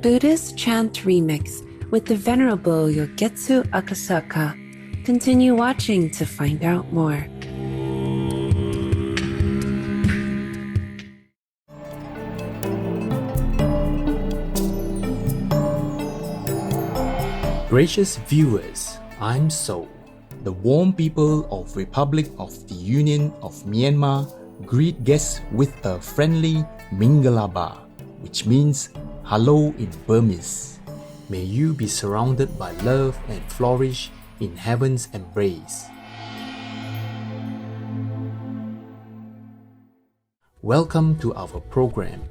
Buddhist Chant remix with the Venerable Yogetsu Akasaka. Continue watching to find out more. Gracious viewers, I'm So. The warm people of Republic of the Union of Myanmar greet guests with a friendly Mingalaba, which means hello in Burmese. May you be surrounded by love and flourish in heaven's embrace. Welcome to our program,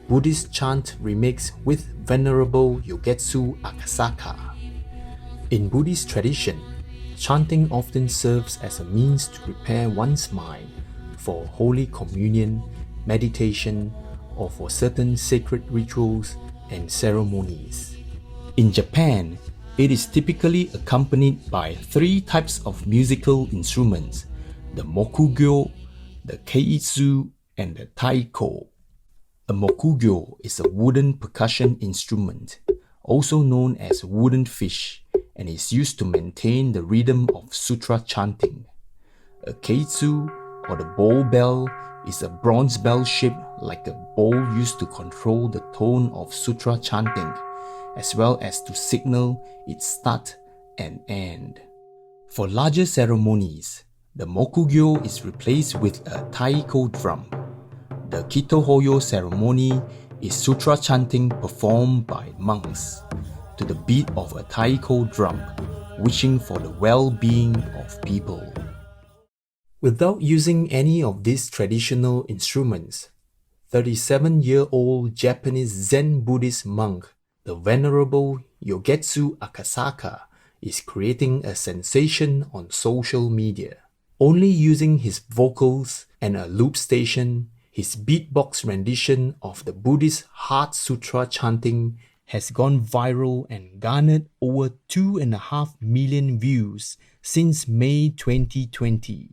Buddhist Chant Remix with Venerable Yogetsu Akasaka. In Buddhist tradition, chanting often serves as a means to prepare one's mind for Holy Communion, meditation, or for certain sacred rituals and ceremonies. In Japan, it is typically accompanied by three types of musical instruments: the mokugyo, the keitsu, and the taiko. A mokugyo is a wooden percussion instrument, also known as wooden fish, and is used to maintain the rhythm of sutra chanting. A keitsu, or the bowl bell, is a bronze bell shaped like a bowl used to control the tone of sutra chanting, as well as to signal its start and end. For larger ceremonies, the mokugyo is replaced with a taiko drum. The kitohoyo ceremony is sutra chanting performed by monks to the beat of a taiko drum, wishing for the well-being of people. Without using any of these traditional instruments, 37-year-old Japanese Zen Buddhist monk, the Venerable Yogetsu Akasaka, is creating a sensation on social media. Only using his vocals and a loop station, his beatbox rendition of the Buddhist Heart Sutra chanting has gone viral and garnered over 2.5 million views since May 2020.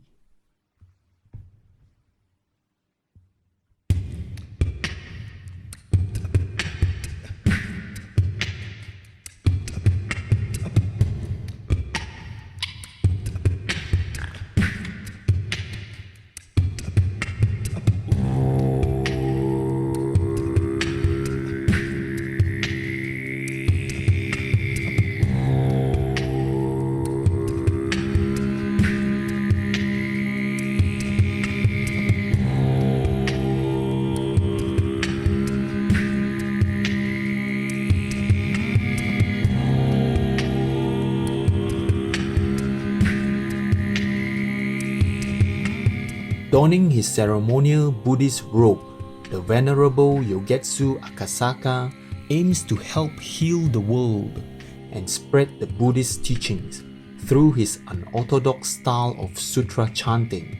Donning his ceremonial Buddhist robe, the Venerable Yogetsu Akasaka aims to help heal the world and spread the Buddhist teachings through his unorthodox style of sutra chanting.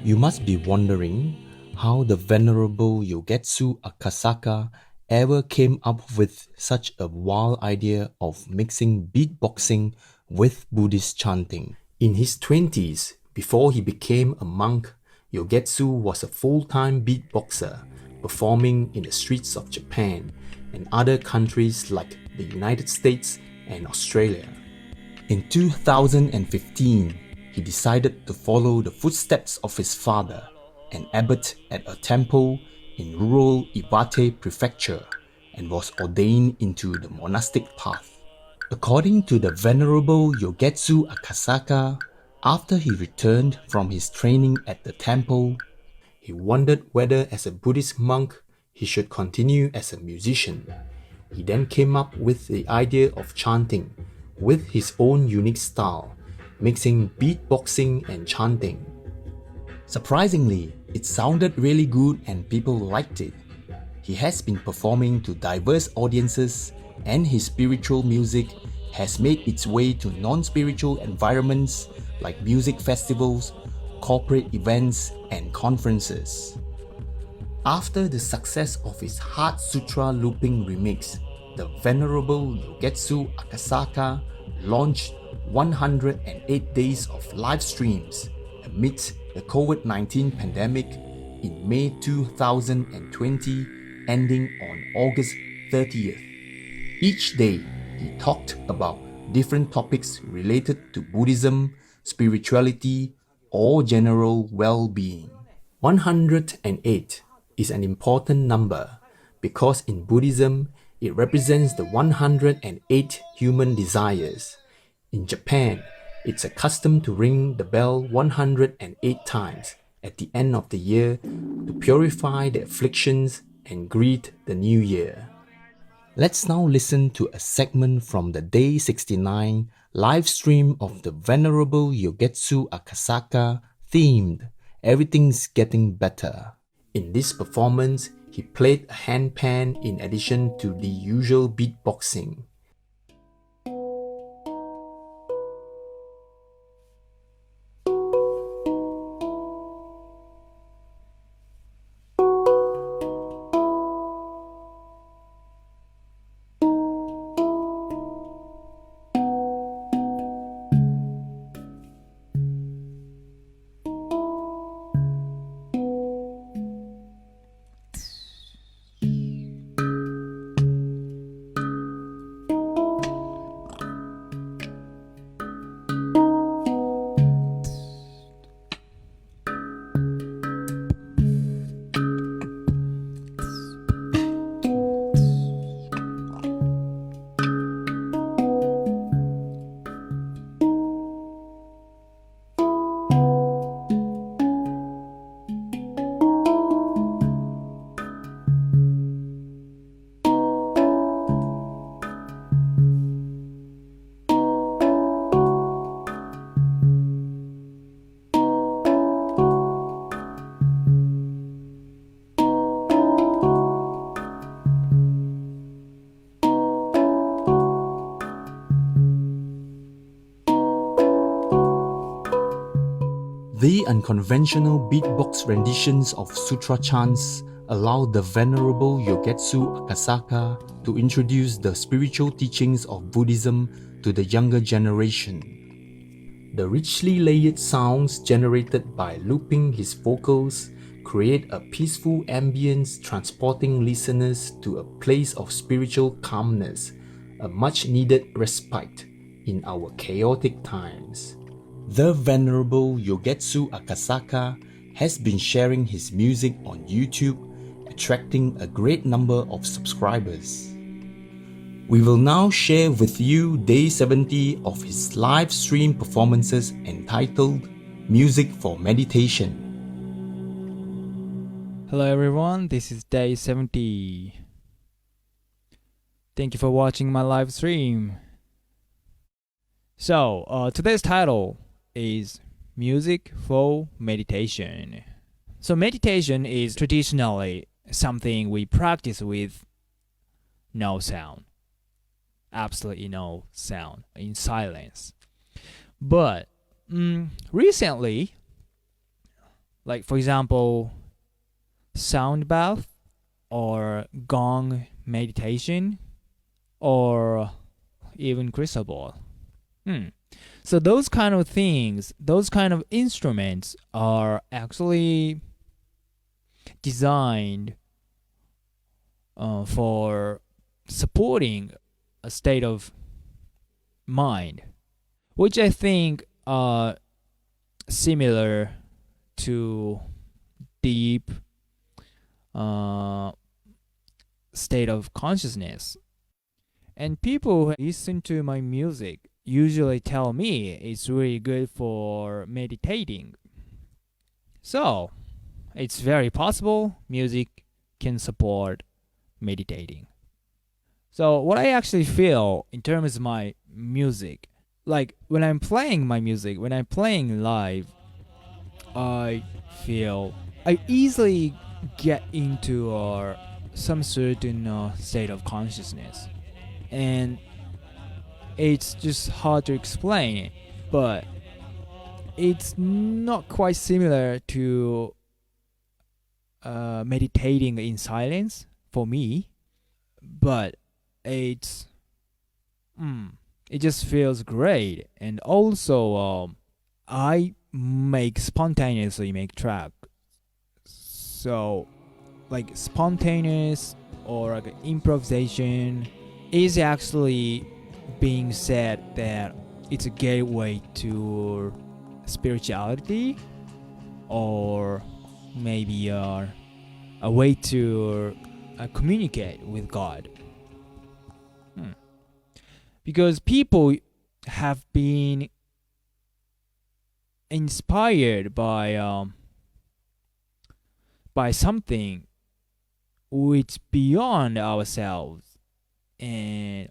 You must be wondering how the Venerable Yogetsu Akasaka ever came up with such a wild idea of mixing beatboxing with Buddhist chanting. In his 20s, before he became a monk, Yogetsu was a full-time beatboxer, performing in the streets of Japan and other countries like the United States and Australia. In 2015, he decided to follow the footsteps of his father, an abbot at a temple in rural Iwate Prefecture, and was ordained into the monastic path. According to the Venerable Yogetsu Akasaka, after he returned from his training at the temple, he wondered whether as a Buddhist monk he should continue as a musician. He then came up with the idea of chanting with his own unique style, mixing beatboxing and chanting. Surprisingly, it sounded really good and people liked it. He has been performing to diverse audiences, and his spiritual music has made its way to non-spiritual environments like music festivals, corporate events, and conferences. After the success of his Heart Sutra looping remix, the Venerable Yogetsu Akasaka launched 108 days of live streams amidst the COVID-19 pandemic in May 2020, ending on August 30th. Each day, he talked about different topics related to Buddhism, spirituality, or general well-being. 108 is an important number because in Buddhism, it represents the 108 human desires. In Japan, it's a custom to ring the bell 108 times at the end of the year to purify the afflictions and greet the new year. Let's now listen to a segment from the Day 69 live stream of the Venerable Yogetsu Akasaka themed Everything's Getting Better. In this performance, he played a handpan in addition to the usual beatboxing. The unconventional beatbox renditions of sutra chants allow the Venerable Yogetsu Akasaka to introduce the spiritual teachings of Buddhism to the younger generation. The richly layered sounds generated by looping his vocals create a peaceful ambience, transporting listeners to a place of spiritual calmness, a much-needed respite in our chaotic times. The Venerable Yogetsu Akasaka has been sharing his music on YouTube, attracting a great number of subscribers. We will now share with you Day 70 of his live stream performances entitled Music for Meditation. Hello everyone, this is Day 70. Thank you for watching my live stream. So, today's title is Music for Meditation. So meditation is traditionally something we practice with no sound. Absolutely no sound, in silence. But recently, like for example, sound bath or gong meditation or even crystal ball. So those kind of things, those kind of instruments are actually designed for supporting a state of mind, which I think are similar to deep state of consciousness. And people who listen to my music usually tell me it's really good for meditating. So, it's very possible music can support meditating. So, what I actually feel in terms of my music, like when I'm playing my music, when I'm playing live, I feel I easily get into some certain state of consciousness. And it's just hard to explain, but it's not quite similar to meditating in silence for me, but it just feels great. And also I spontaneously make track, so like spontaneous or like improvisation is actually being said that it's a gateway to spirituality, or maybe a way to communicate with God. Because people have been inspired by something which beyond ourselves, and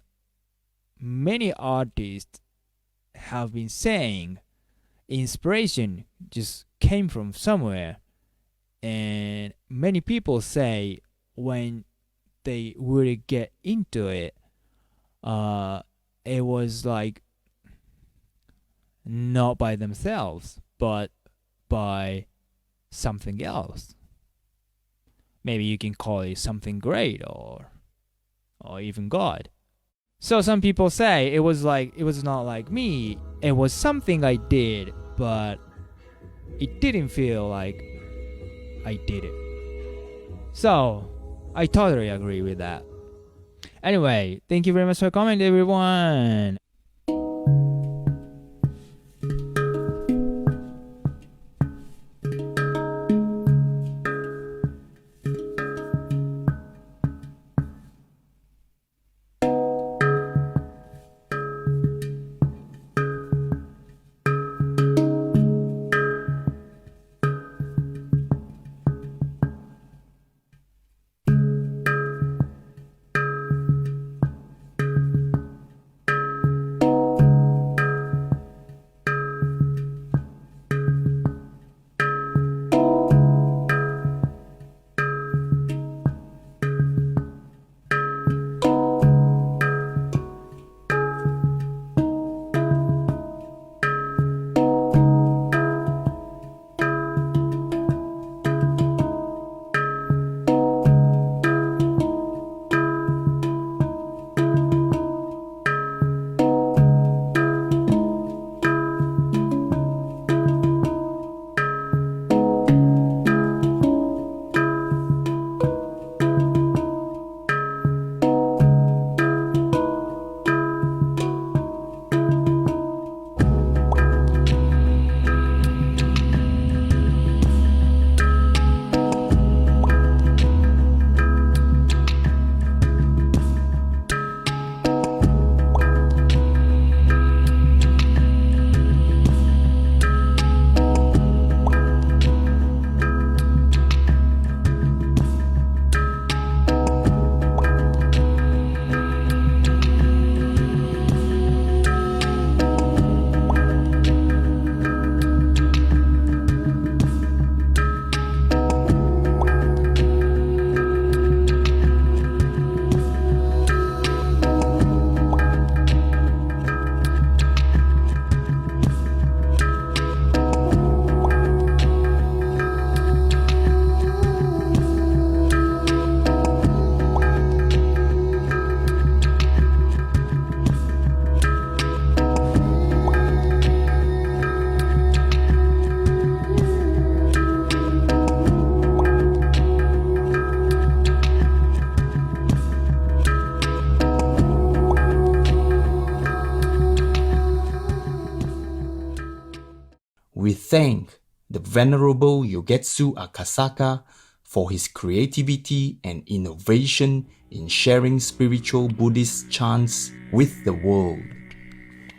many artists have been saying inspiration just came from somewhere, and many people say when they would get into it, it was like not by themselves but by something else. Maybe you can call it something great, or even God. So some people say it was not like me, it was something I did, but it didn't feel like I did it. So I totally agree with that. Anyway, thank you very much for commenting, everyone. We thank the Venerable Yogetsu Akasaka for his creativity and innovation in sharing spiritual Buddhist chants with the world.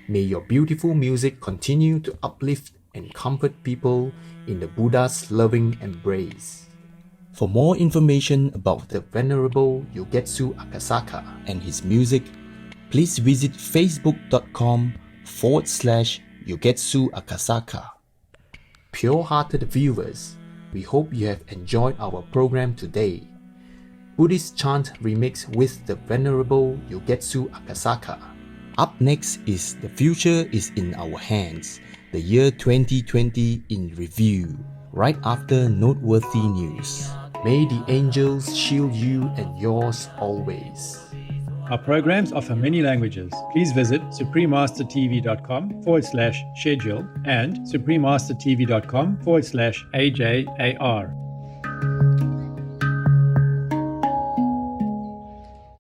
May your beautiful music continue to uplift and comfort people in the Buddha's loving embrace. For more information about the Venerable Yogetsu Akasaka and his music, please visit facebook.com/Yogetsu Akasaka. Pure-hearted viewers, we hope you have enjoyed our program today. Buddhist Chant Remix with the Venerable Yogetsu Akasaka. Up next is The Future is in Our Hands, the year 2020 in review, right after noteworthy news. May the angels shield you and yours always. Our programs offer many languages. Please visit suprememastertv.com/schedule and suprememastertv.com/AJAR.